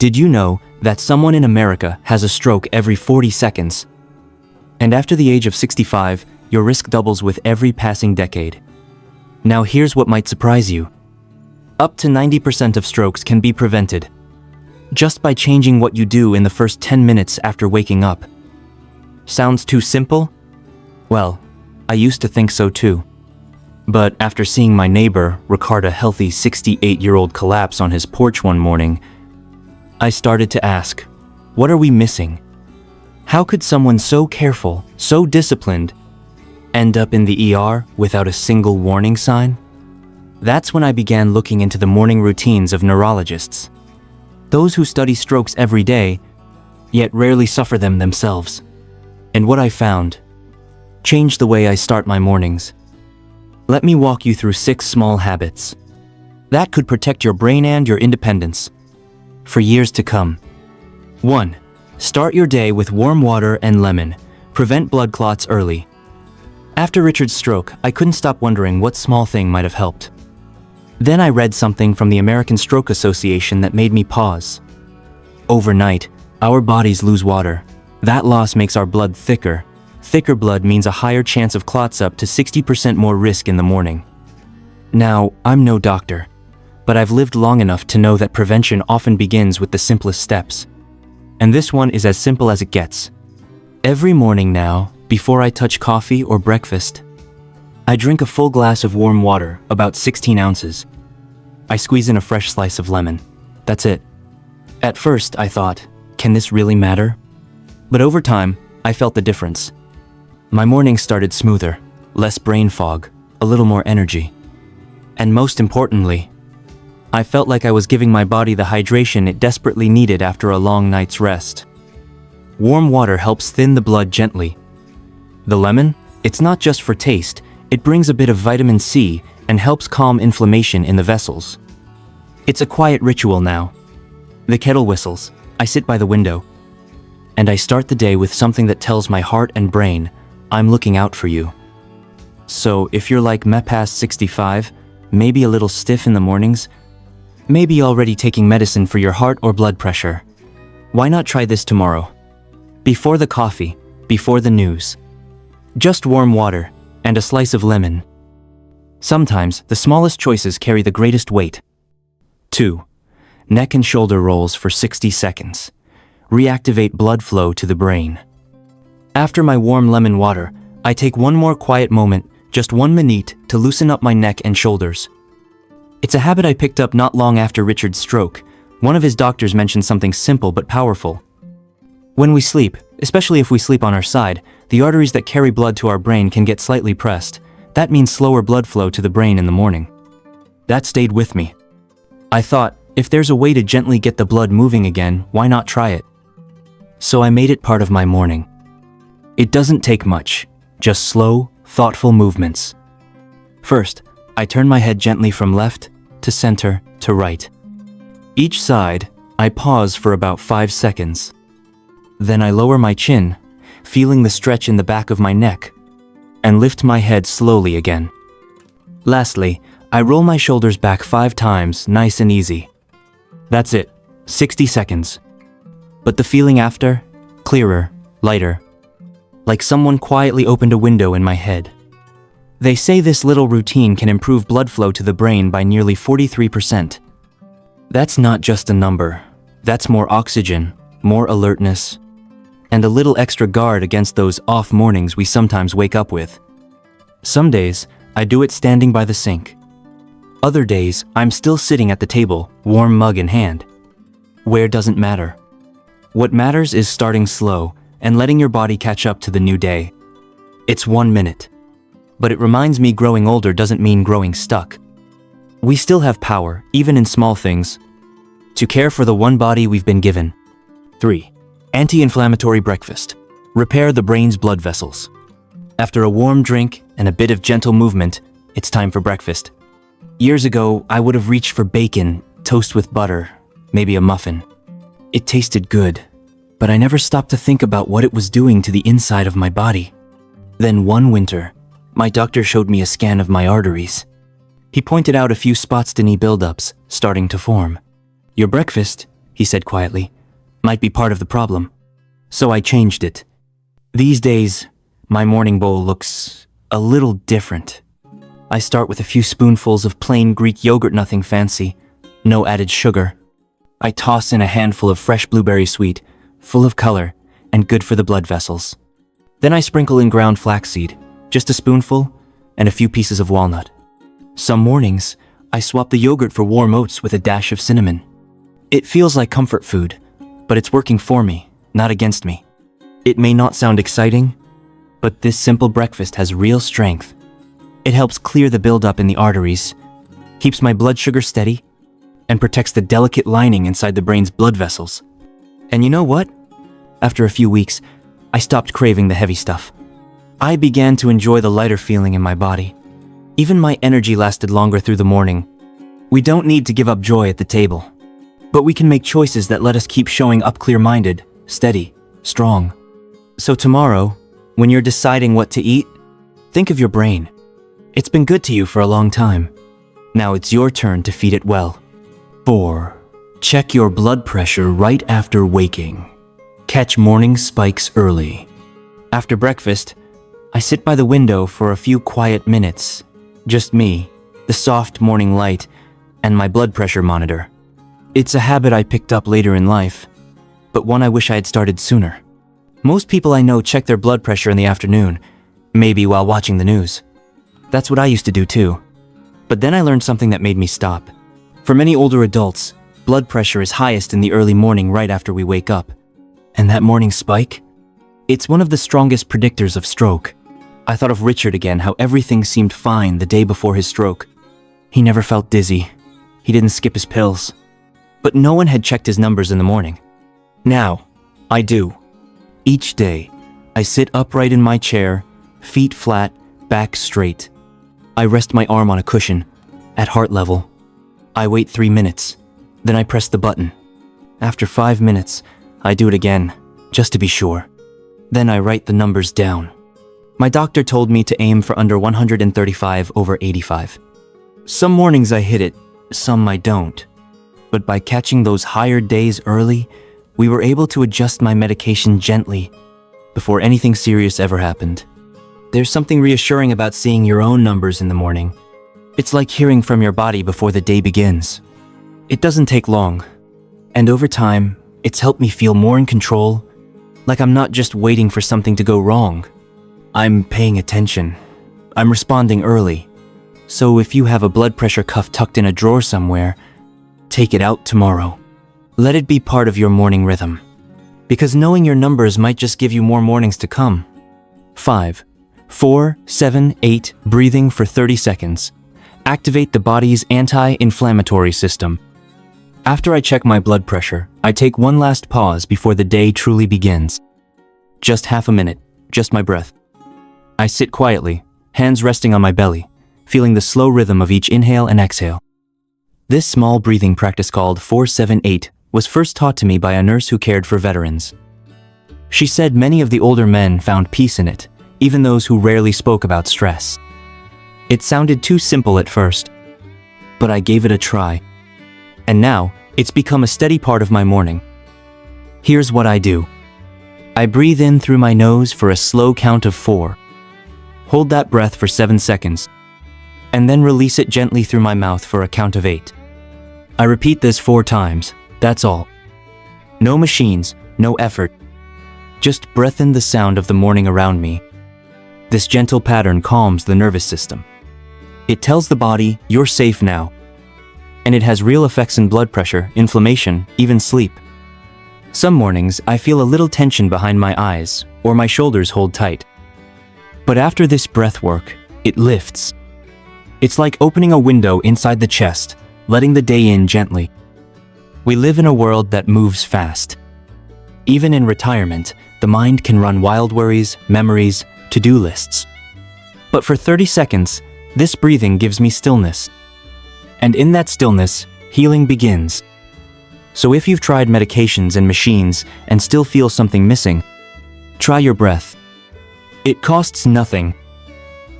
Did you know that someone in America has a stroke every 40 seconds? And after the age of 65, your risk doubles with every passing decade. Now here's what might surprise you. Up to 90% of strokes can be prevented just by changing what you do in the first 10 minutes after waking up. Sounds too simple? Well, I used to think so too. But after seeing my neighbor record a healthy 68-year-old collapse on his porch one morning, I started to ask, what are we missing? How could someone so careful, so disciplined, end up in the ER without a single warning sign? That's when I began looking into the morning routines of neurologists. Those who study strokes every day, yet rarely suffer them themselves. And what I found changed the way I start my mornings. Let me walk you through 6 small habits that could protect your brain and your independence for years to come. 1. Start your day with warm water and lemon. Prevent blood clots early. After Richard's stroke, I couldn't stop wondering what small thing might have helped. Then I read something from the American Stroke Association that made me pause. Overnight, our bodies lose water. That loss makes our blood thicker. Thicker blood means a higher chance of clots, up to 60% more risk in the morning. Now, I'm no doctor, but I've lived long enough to know that prevention often begins with the simplest steps. And this one is as simple as it gets. Every morning now, before I touch coffee or breakfast, I drink a full glass of warm water, about 16 ounces. I squeeze in a fresh slice of lemon. That's it. At first, I thought, can this really matter? But over time, I felt the difference. My mornings started smoother, less brain fog, a little more energy. And most importantly, I felt like I was giving my body the hydration it desperately needed after a long night's rest. Warm water helps thin the blood gently. The lemon? It's not just for taste, it brings a bit of vitamin C and helps calm inflammation in the vessels. It's a quiet ritual now. The kettle whistles, I sit by the window, and I start the day with something that tells my heart and brain, I'm looking out for you. So if you're like me past 65, maybe a little stiff in the mornings, maybe already taking medicine for your heart or blood pressure, why not try this tomorrow? Before the coffee, before the news. Just warm water and a slice of lemon. Sometimes the smallest choices carry the greatest weight. 2. Neck and shoulder rolls for 60 seconds. Reactivate blood flow to the brain. After my warm lemon water, I take one more quiet moment, just 1 minute, to loosen up my neck and shoulders. It's a habit I picked up not long after Richard's stroke. One of his doctors mentioned something simple but powerful. When we sleep, especially if we sleep on our side, the arteries that carry blood to our brain can get slightly pressed. That means slower blood flow to the brain in the morning. That stayed with me. I thought, if there's a way to gently get the blood moving again, why not try it? So I made it part of my morning. It doesn't take much, just slow, thoughtful movements. First, I turn my head gently from left to center to right. Each side, I pause for about 5 seconds. Then I lower my chin, feeling the stretch in the back of my neck, and lift my head slowly again. Lastly, I roll my shoulders back 5 times, nice and easy. That's it, 60 seconds. But the feeling after? Clearer, lighter. Like someone quietly opened a window in my head. They say this little routine can improve blood flow to the brain by nearly 43%. That's not just a number. That's more oxygen, more alertness, and a little extra guard against those off mornings we sometimes wake up with. Some days, I do it standing by the sink. Other days, I'm still sitting at the table, warm mug in hand. Where doesn't matter. What matters is starting slow and letting your body catch up to the new day. It's 1 minute. But it reminds me growing older doesn't mean growing stuck. We still have power, even in small things, to care for the one body we've been given. 3. Anti-inflammatory breakfast. Repair the brain's blood vessels. After a warm drink and a bit of gentle movement, it's time for breakfast. Years ago, I would have reached for bacon, toast with butter, maybe a muffin. It tasted good, but I never stopped to think about what it was doing to the inside of my body. Then one winter, my doctor showed me a scan of my arteries. He pointed out a few spots to knee buildups starting to form. Your breakfast he said quietly, might be part of the problem. So I changed it. These days, my morning bowl looks a little different. I start with a few spoonfuls of plain Greek yogurt, nothing fancy, no added sugar. I toss in a handful of fresh blueberry sweet, full of color, and good for the blood vessels. Then I sprinkle in ground flaxseed, just a spoonful, and a few pieces of walnut. Some mornings, I swap the yogurt for warm oats with a dash of cinnamon. It feels like comfort food, but it's working for me, not against me. It may not sound exciting, but this simple breakfast has real strength. It helps clear the buildup in the arteries, keeps my blood sugar steady, and protects the delicate lining inside the brain's blood vessels. And you know what? After a few weeks, I stopped craving the heavy stuff. I began to enjoy the lighter feeling in my body. Even my energy lasted longer through the morning. We don't need to give up joy at the table, but we can make choices that let us keep showing up clear-minded, steady, strong. So tomorrow, when you're deciding what to eat, think of your brain. It's been good to you for a long time. Now it's your turn to feed it well. 4. Check your blood pressure right after waking. Catch morning spikes early. After breakfast, I sit by the window for a few quiet minutes. Just me, the soft morning light, and my blood pressure monitor. It's a habit I picked up later in life, but one I wish I had started sooner. Most people I know check their blood pressure in the afternoon, maybe while watching the news. That's what I used to do too. But then I learned something that made me stop. For many older adults, blood pressure is highest in the early morning right after we wake up. And that morning spike? It's one of the strongest predictors of stroke. I thought of Richard again, how everything seemed fine the day before his stroke. He never felt dizzy. He didn't skip his pills. But no one had checked his numbers in the morning. Now, I do. Each day, I sit upright in my chair, feet flat, back straight. I rest my arm on a cushion, at heart level. I wait 3 minutes, then I press the button. After 5 minutes, I do it again, just to be sure. Then I write the numbers down. My doctor told me to aim for under 135/85. Some mornings I hit it, some I don't. But by catching those higher days early, we were able to adjust my medication gently before anything serious ever happened. There's something reassuring about seeing your own numbers in the morning. It's like hearing from your body before the day begins. It doesn't take long, and over time, it's helped me feel more in control, like I'm not just waiting for something to go wrong. I'm paying attention. I'm responding early. So if you have a blood pressure cuff tucked in a drawer somewhere, take it out tomorrow. Let it be part of your morning rhythm. Because knowing your numbers might just give you more mornings to come. 5. 4, 7, 8, breathing for 30 seconds. Activate the body's anti-inflammatory system. After I check my blood pressure, I take one last pause before the day truly begins. Just half a minute, just my breath. I sit quietly, hands resting on my belly, feeling the slow rhythm of each inhale and exhale. This small breathing practice called 4-7-8 was first taught to me by a nurse who cared for veterans. She said many of the older men found peace in it, even those who rarely spoke about stress. It sounded too simple at first, but I gave it a try. And now, it's become a steady part of my morning. Here's what I do. I breathe in through my nose for a slow count of 4. Hold that breath for 7 seconds, and then release it gently through my mouth for a count of 8. I repeat this 4 times, that's all. No machines, no effort. Just breath in the sound of the morning around me. This gentle pattern calms the nervous system. It tells the body, you're safe now. And it has real effects in blood pressure, inflammation, even sleep. Some mornings, I feel a little tension behind my eyes, or my shoulders hold tight. But after this breath work, it lifts. It's like opening a window inside the chest, letting the day in gently. We live in a world that moves fast. Even in retirement, the mind can run wild worries, memories, to-do lists. But for 30 seconds, this breathing gives me stillness. And in that stillness, healing begins. So if you've tried medications and machines and still feel something missing, try your breath. It costs nothing,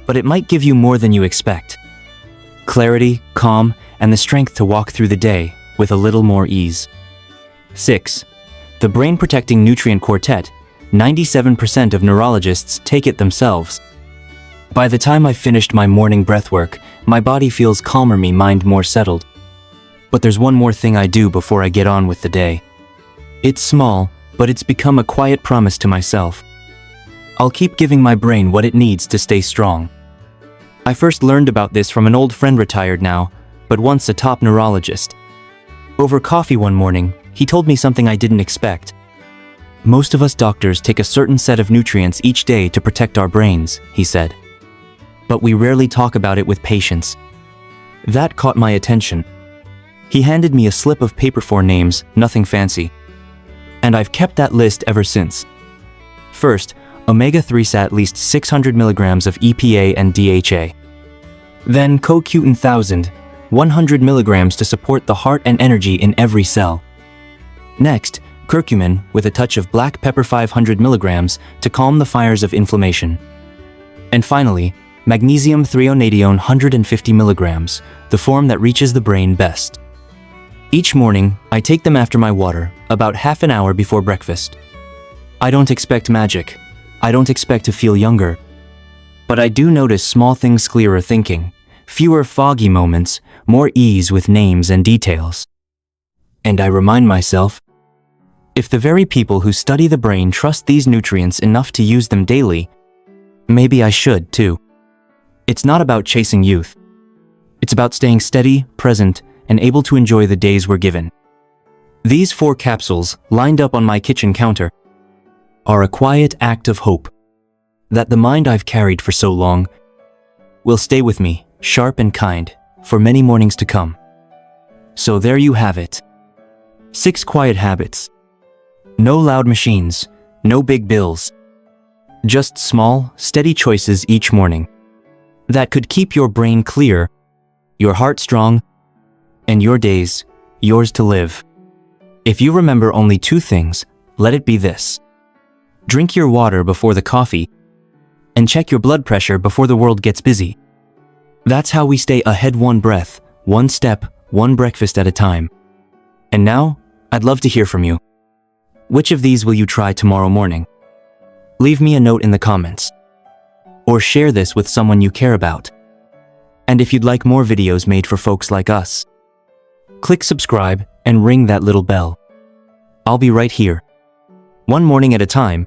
but it might give you more than you expect. Clarity, calm, and the strength to walk through the day with a little more ease. 6. The brain-protecting nutrient quartet. 97% of neurologists take it themselves. By the time I've finished my morning breathwork, my body feels calmer, my mind more settled. But there's one more thing I do before I get on with the day. It's small, but it's become a quiet promise to myself. I'll keep giving my brain what it needs to stay strong. I first learned about this from an old friend, retired now, but once a top neurologist. Over coffee one morning, he told me something I didn't expect. Most of us doctors take a certain set of nutrients each day to protect our brains, he said. But we rarely talk about it with patients. That caught my attention. He handed me a slip of paper, 4 names, nothing fancy. And I've kept that list ever since. First, omega-3s, at least 600 milligrams of EPA and DHA. Then CoQ1000, 100 milligrams to support the heart and energy in every cell. Next, curcumin with a touch of black pepper, 500 milligrams to calm the fires of inflammation. And finally, magnesium threonadione, 150 milligrams, the form that reaches the brain best. Each morning, I take them after my water, about half an hour before breakfast. I don't expect magic. I don't expect to feel younger. But I do notice small things: clearer thinking, fewer foggy moments, more ease with names and details. And I remind myself, if the very people who study the brain trust these nutrients enough to use them daily, maybe I should too. It's not about chasing youth. It's about staying steady, present, and able to enjoy the days we're given. These 4 capsules, lined up on my kitchen counter, are a quiet act of hope that the mind I've carried for so long will stay with me, sharp and kind, for many mornings to come. So there you have it. 6 quiet habits. No loud machines, no big bills. Just small, steady choices each morning that could keep your brain clear, your heart strong, and your days yours to live. If you remember only 2 things, let it be this: drink your water before the coffee, and check your blood pressure before the world gets busy. That's how we stay ahead, one breath, one step, one breakfast at a time. And now, I'd love to hear from you. Which of these will you try tomorrow morning? Leave me a note in the comments. Or share this with someone you care about. And if you'd like more videos made for folks like us, click subscribe and ring that little bell. I'll be right here, one morning at a time,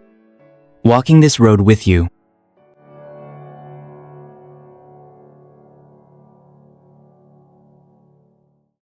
walking this road with you.